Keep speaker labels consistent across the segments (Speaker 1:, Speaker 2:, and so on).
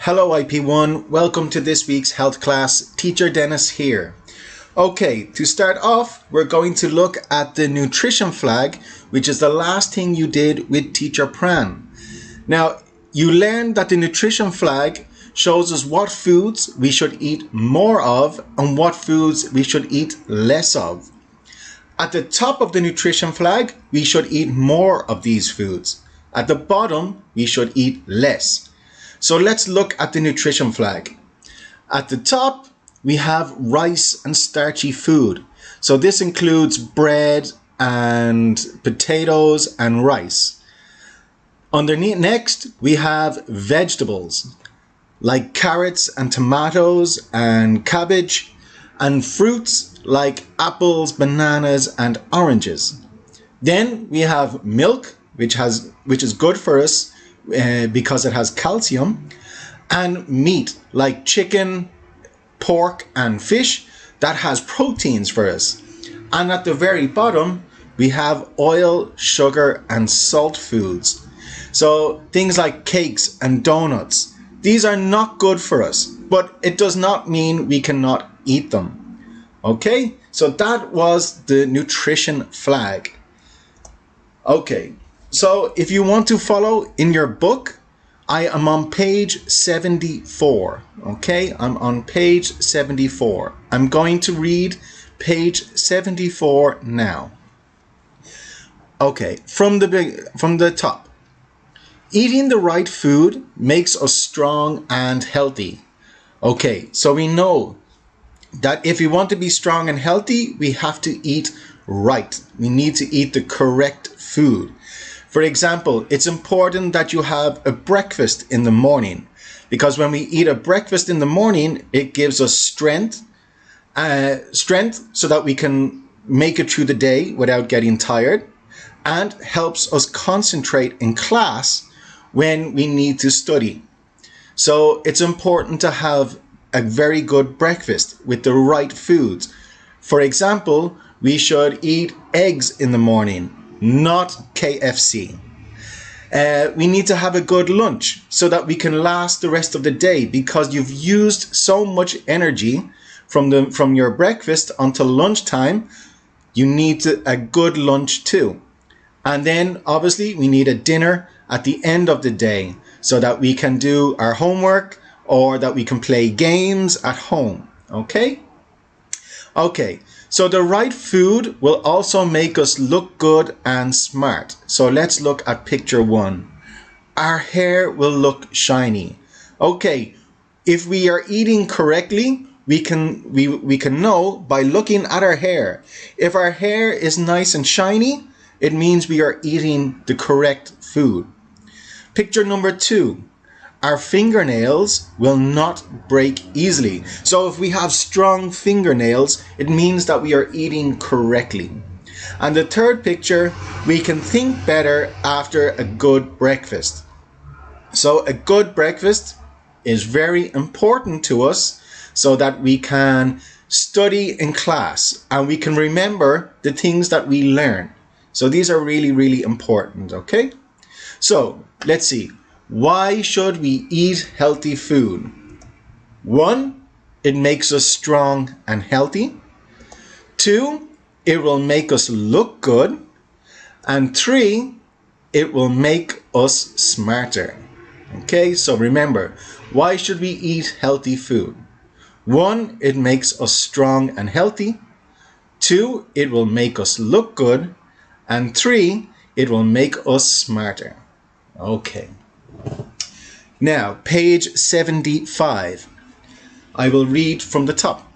Speaker 1: Hello IP1, welcome to this week's health class. Teacher Dennis here. Okay, to start off, we're going to look at the nutrition flag, which is the last thing you did with Teacher Pran. Now, you learned that the nutrition flag shows us what foods we should eat more of and what foods we should eat less of. At the top of the nutrition flag, we should eat more of these foods. At the bottom, we should eat less. So let's look at the nutrition flag. At the top, we have rice and starchy food. So this includes bread and potatoes and rice. Underneath next, we have vegetables like carrots and tomatoes and cabbage, and fruits like apples, bananas and oranges. Then we have milk, which is good for us because it has calcium, and meat like chicken, pork and fish that has proteins for us. And at the very bottom, we have oil, sugar and salt foods. So things like cakes and donuts. These are not good for us, but it does not mean we cannot eat them. Okay, so that was the nutrition flag. Okay, so if you want to follow in your book, I am on page 74. Okay, I'm on page 74. I'm going to read page 74 now. Okay, from the top. Eating the right food makes us strong and healthy. Okay, so we know that if we want to be strong and healthy, we have to eat right. We need to eat the correct food. For example, it's important that you have a breakfast in the morning, because when we eat a breakfast in the morning, it gives us strength so that we can make it through the day without getting tired, and helps us concentrate in class when we need to study. So it's important to have a very good breakfast with the right foods. For example, we should eat eggs in the morning, not KFC. We need to have a good lunch so that we can last the rest of the day, because you've used so much energy from your breakfast until lunchtime. You need a good lunch too. And then obviously we need a dinner at the end of the day so that we can do our homework or that we can play games at home. Okay? Okay, so the right food will also make us look good and smart. So let's look at picture 1. Our hair will look shiny. Okay, if we are eating correctly, we can know by looking at our hair. If our hair is nice and shiny, it means we are eating the correct food. Picture number 2. Our fingernails will not break easily. So if we have strong fingernails, it means that we are eating correctly. And the third picture, we can think better after a good breakfast. So a good breakfast is very important to us so that we can study in class and we can remember the things that we learn. So these are really, really important, okay? So let's see. Why should we eat healthy food? 1, it makes us strong and healthy. 2, it will make us look good. And 3, it will make us smarter. Okay, so remember, why should we eat healthy food? 1, it makes us strong and healthy. 2, it will make us look good. And 3, it will make us smarter. Okay. Now, page 75. I will read from the top.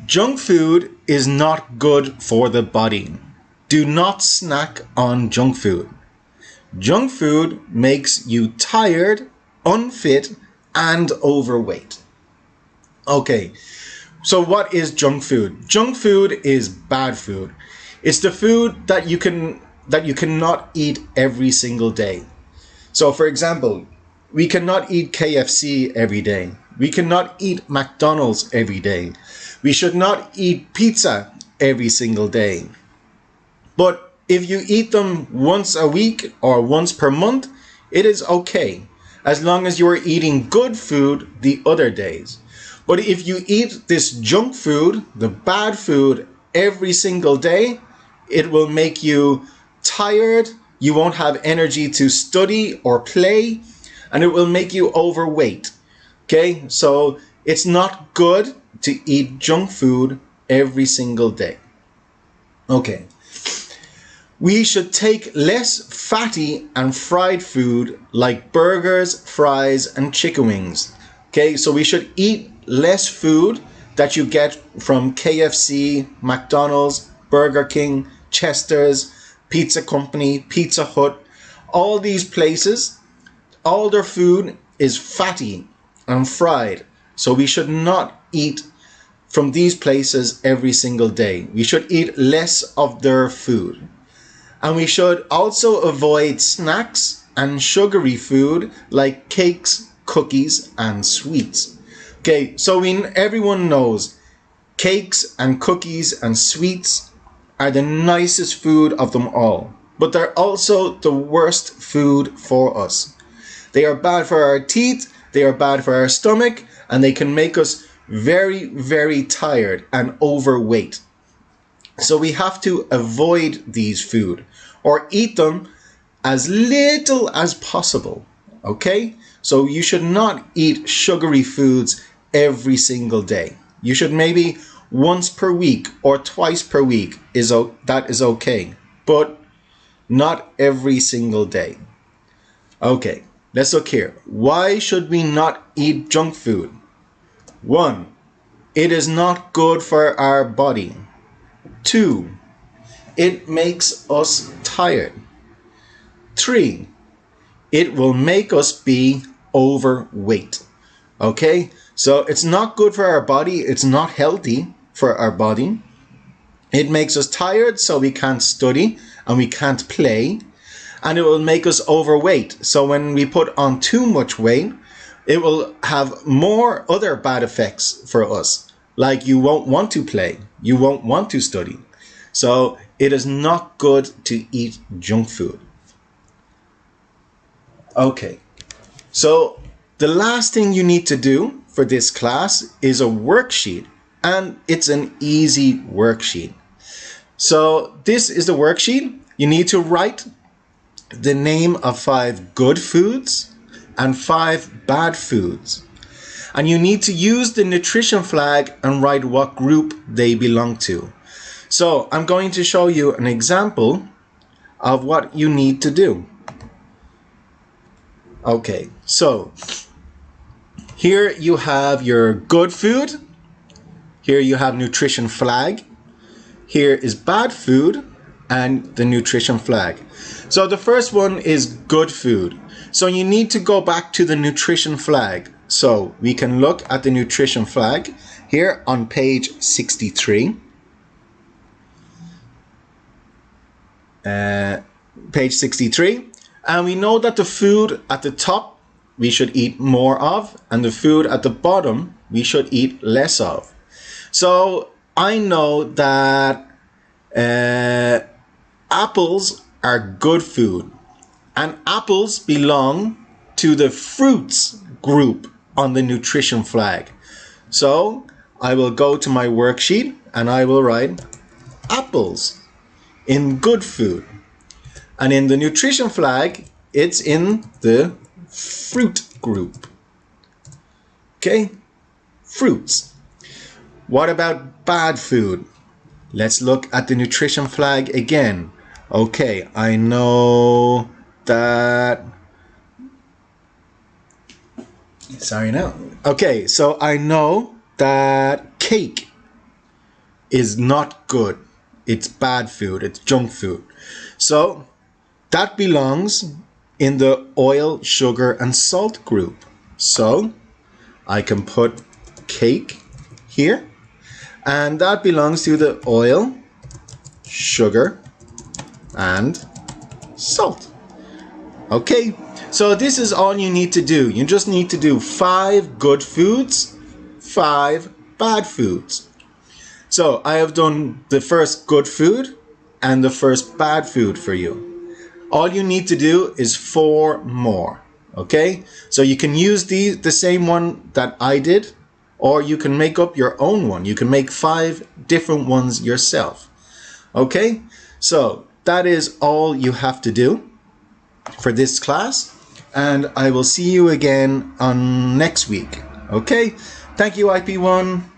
Speaker 1: Junk food is not good for the body. Do not snack on junk food. Junk food makes you tired, unfit, and overweight. Okay, so what is junk food? Junk food is bad food. It's the food that you cannot eat every single day. So for example, we cannot eat KFC every day. We cannot eat McDonald's every day. We should not eat pizza every single day. But if you eat them once a week or once per month, it is okay. as long as you're eating good food the other days. But if you eat this junk food, the bad food, every single day, it will make you tired, you won't have energy to study or play, and it will make you overweight. Okay, so it's not good to eat junk food every single day. Okay, we should take less fatty and fried food like burgers, fries, and chicken wings. Okay, so we should eat less food that you get from KFC, McDonald's, Burger King, Chester's, Pizza Company, Pizza Hut. All these places, all their food is fatty and fried. So we should not eat from these places every single day. We should eat less of their food. And we should also avoid snacks and sugary food like cakes, cookies, and sweets. Okay, so everyone knows cakes and cookies and sweets are the nicest food of them all, but they're also the worst food for us. They are bad for our teeth, they are bad for our stomach, and they can make us very, very tired and overweight. So we have to avoid these food or eat them as little as possible. Okay? So you should not eat sugary foods every single day. You should maybe once per week or twice per week that is okay, but not every single day. Okay, let's look here. Why should we not eat junk food? 1, it is not good for our body. 2, it makes us tired. 3, it will make us be overweight. Okay, so it's not good for our body. It's not healthy for our body. It makes us tired, so we can't study and we can't play. And it will make us overweight. So when we put on too much weight, it will have more other bad effects for us. Like you won't want to play. You won't want to study. So it is not good to eat junk food. Okay, so the last thing you need to do for this class is a worksheet, and it's an easy worksheet. So this is the worksheet. You need to write the name of 5 good foods and 5 bad foods. And you need to use the nutrition flag and write what group they belong to. So I'm going to show you an example of what you need to do. Okay, so here you have your good food. Here you have nutrition flag. Here is bad food and the nutrition flag. So the first one is good food. So you need to go back to the nutrition flag. So we can look at the nutrition flag here on page 63. Page 63. And we know that the food at the top we should eat more of, and the food at the bottom we should eat less of. So I know that apples are good food, and apples belong to the fruits group on the nutrition flag. So I will go to my worksheet and I will write apples in good food. And in the nutrition flag, it's in the fruit group. Okay, fruits. What about bad food? Let's look at the nutrition flag again. Okay, I know that... Sorry now. Okay, so I know that cake is not good. It's bad food. It's junk food. So that belongs in the oil, sugar, and salt group. So I can put cake here, and that belongs to the oil, sugar, and salt. Okay, so this is all you need to do. You just need to do 5 good foods, 5 bad foods. So I have done the first good food and the first bad food for you. All you need to do is 4 more. Okay, so you can use the same one that I did, or you can make up your own one. You can make 5 different ones yourself. Okay, so that is all you have to do for this class, and I will see you again on next week. Okay, thank you, IP1.